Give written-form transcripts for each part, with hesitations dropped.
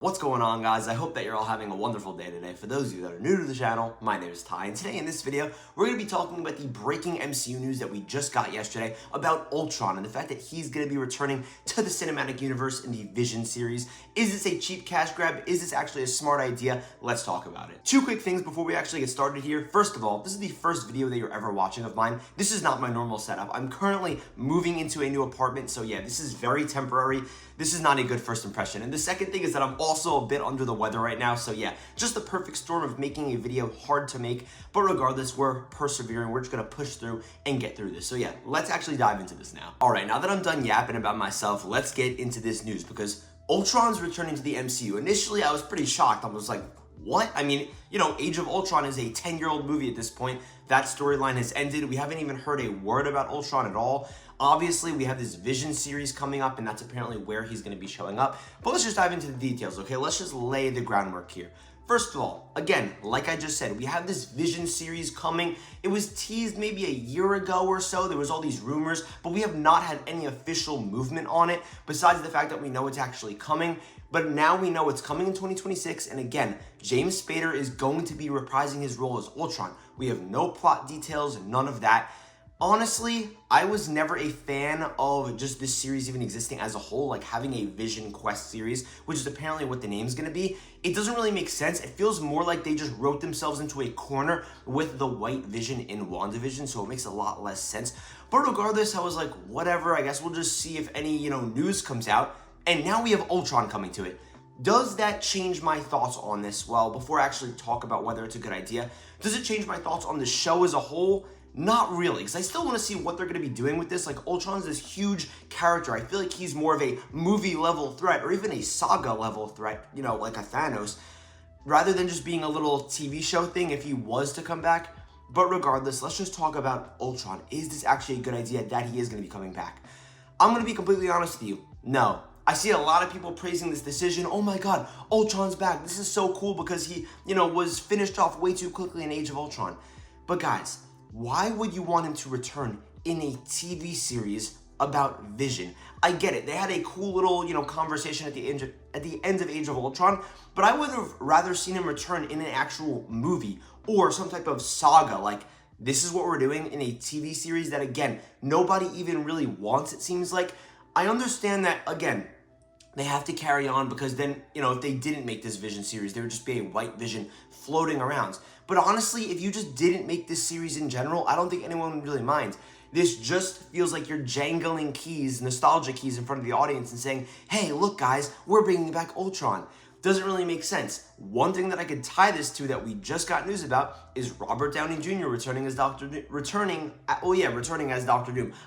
What's going on, guys? I hope that you're all having a wonderful day today. For those of you that are new to the channel, my name is Ty, and today in this video, we're going to be talking about the breaking MCU news that we just got yesterday about Ultron and the fact that he's going to be returning to the cinematic universe in the Vision series. Is this a cheap cash grab? Is this actually a smart idea? Let's talk about it. Two quick things before we actually get started here. First of all, this is the first video that you're ever watching of mine. This is not my normal setup. I'm currently moving into a new apartment, so yeah, this is very temporary. This is not a good first impression. And the second thing is that I'm also a bit under the weather right now, so yeah, just the perfect storm of making a video hard to make, but regardless, we're persevering. We're just gonna push through and get through this. So yeah, let's actually dive into this now. All right, now that I'm done yapping about myself, let's get into this news because Ultron's returning to the MCU. Initially, I was pretty shocked. I was like, what? I mean, you know, Age of Ultron is a 10-year-old movie at this point. That storyline has ended. We haven't even heard a word about Ultron at all. Obviously, we have this Vision series coming up, and that's apparently where he's going to be showing up. But let's just dive into the details, okay? Let's just lay the groundwork here. First of all, again, like I just said, we have this Vision series coming. It was teased maybe a year ago or so. There was all these rumors, but we have not had any official movement on it, besides the fact that we know it's actually coming. But now we know it's coming in 2026, and again, James Spader is going to be reprising his role as Ultron. We have no plot details, none of that. Honestly, I was never a fan of just this series even existing as a whole, like having a Vision Quest series, which is apparently what the name's gonna be. It doesn't really make sense. It feels more like they just wrote themselves into a corner with the White Vision in WandaVision, so it makes a lot less sense. But regardless, I was like, whatever, I guess we'll just see if any, news comes out. And now we have Ultron coming to it. Does that change my thoughts on this? Well, before I actually talk about whether it's a good idea, does it change my thoughts on the show as a whole? Not really, because I still want to see what they're going to be doing with this. Like, Ultron's this huge character. I feel like he's more of a movie-level threat or even a saga-level threat, like a Thanos, rather than just being a little TV show thing if he was to come back. But regardless, let's just talk about Ultron. Is this actually a good idea that he is going to be coming back? I'm going to be completely honest with you. No. I see a lot of people praising this decision. Oh my God, Ultron's back. This is so cool because he, was finished off way too quickly in Age of Ultron. But guys, why would you want him to return in a TV series about Vision? I get it. They had a cool little, conversation at the end of Age of Ultron, but I would have rather seen him return in an actual movie or some type of saga. Like, this is what we're doing in a TV series that, again, nobody even really wants, it seems like. I understand that, again, they have to carry on because then, if they didn't make this Vision series, there would just be a White Vision floating around. But honestly, if you just didn't make this series in general, I don't think anyone would really mind. This just feels like you're jangling keys, nostalgia keys in front of the audience and saying, hey, look guys, we're bringing back Ultron. Doesn't really make sense. One thing that I could tie this to that we just got news about is Robert Downey Jr. returning as Doctor Doom.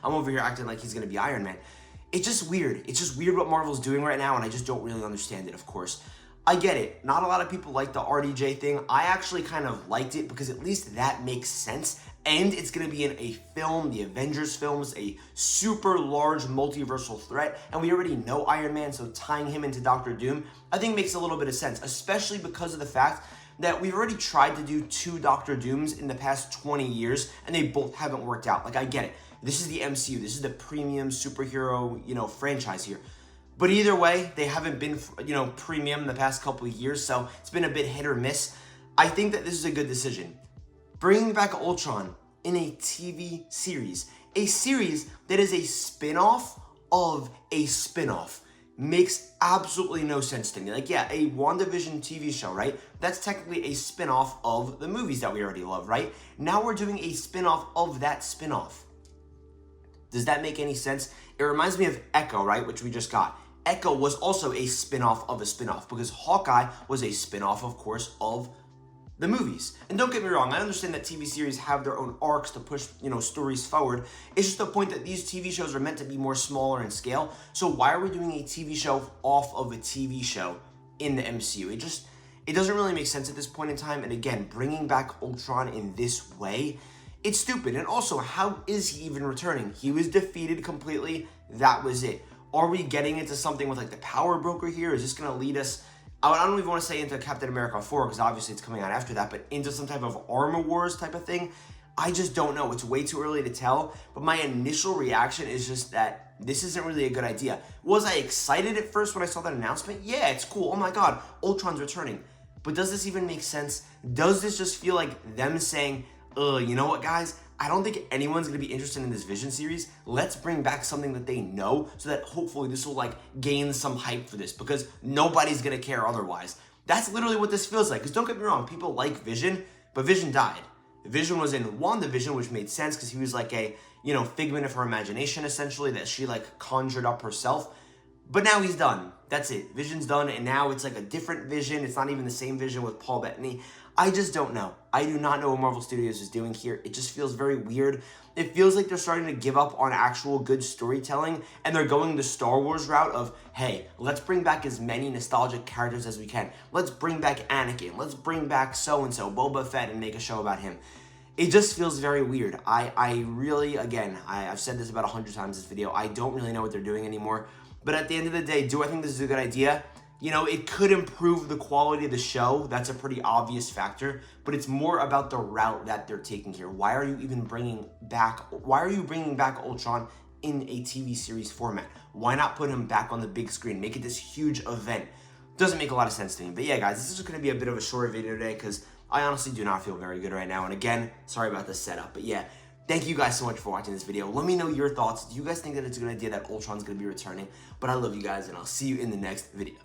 I'm over here acting like he's gonna be Iron Man. It's just weird. It's just weird what Marvel's doing right now, and I just don't really understand it, of course. I get it. Not a lot of people like the RDJ thing. I actually kind of liked it because at least that makes sense. And it's going to be in a film, the Avengers films, a super large multiversal threat. And we already know Iron Man, so tying him into Doctor Doom, I think makes a little bit of sense, especially because of the fact that we've already tried to do 2 Doctor Dooms in the past 20 years, and they both haven't worked out. Like, I get it. This is the MCU. This is the premium superhero, franchise here. But either way, they haven't been, premium the past couple of years, so it's been a bit hit or miss. I think that this is a good decision. Bringing back Ultron in a TV series, a series that is a spin-off of a spin-off, makes absolutely no sense to me. Like, yeah, a WandaVision TV show, right? That's technically a spin-off of the movies that we already love, right? Now we're doing a spin-off of that spin-off. Does that make any sense? It reminds me of Echo, right, which we just got. Echo was also a spin-off of a spin-off because Hawkeye was a spin-off, of course, of the movies. And don't get me wrong, I understand that TV series have their own arcs to push, stories forward. It's just the point that these TV shows are meant to be more smaller in scale. So why are we doing a TV show off of a TV show in the MCU? It doesn't really make sense at this point in time. And again, bringing back Ultron in this way, it's stupid. And also, how is he even returning? He was defeated completely. That was it. Are we getting into something with like the power broker here? Is this going to lead us, I don't even want to say into Captain America 4 because obviously it's coming out after that, but into some type of Armor Wars type of thing? I just don't know. It's way too early to tell. But my initial reaction is just that this isn't really a good idea. Was I excited at first when I saw that announcement? Yeah, it's cool. Oh my God, Ultron's returning. But does this even make sense? Does this just feel like them saying, you know what, guys? I don't think anyone's gonna be interested in this Vision series. Let's bring back something that they know so that hopefully this will like gain some hype for this, because nobody's gonna care otherwise. That's literally what this feels like. Because don't get me wrong, people like Vision, but Vision died. Vision was in WandaVision, which made sense because he was like a, figment of her imagination essentially that she like conjured up herself. But now he's done. That's it. Vision's done, and now it's like a different Vision. It's not even the same Vision with Paul Bettany. I just don't know. I do not know what Marvel Studios is doing here. It just feels very weird. It feels like they're starting to give up on actual good storytelling, and they're going the Star Wars route of, hey, let's bring back as many nostalgic characters as we can. Let's bring back Anakin. Let's bring back so-and-so, Boba Fett, and make a show about him. It just feels very weird. I really, again, I've said this about 100 times in this video, I don't really know what they're doing anymore. But at the end of the day, do I think this is a good idea? It could improve the quality of the show. That's a pretty obvious factor. But it's more about the route that they're taking here. Why are you bringing back Ultron in a TV series format? Why not put him back on the big screen? Make it this huge event. Doesn't make a lot of sense to me. But yeah, guys, this is just going to be a bit of a shorter video today because I honestly do not feel very good right now. And again, sorry about the setup. But yeah, thank you guys so much for watching this video. Let me know your thoughts. Do you guys think that it's a good idea that Ultron's going to be returning? But I love you guys, and I'll see you in the next video.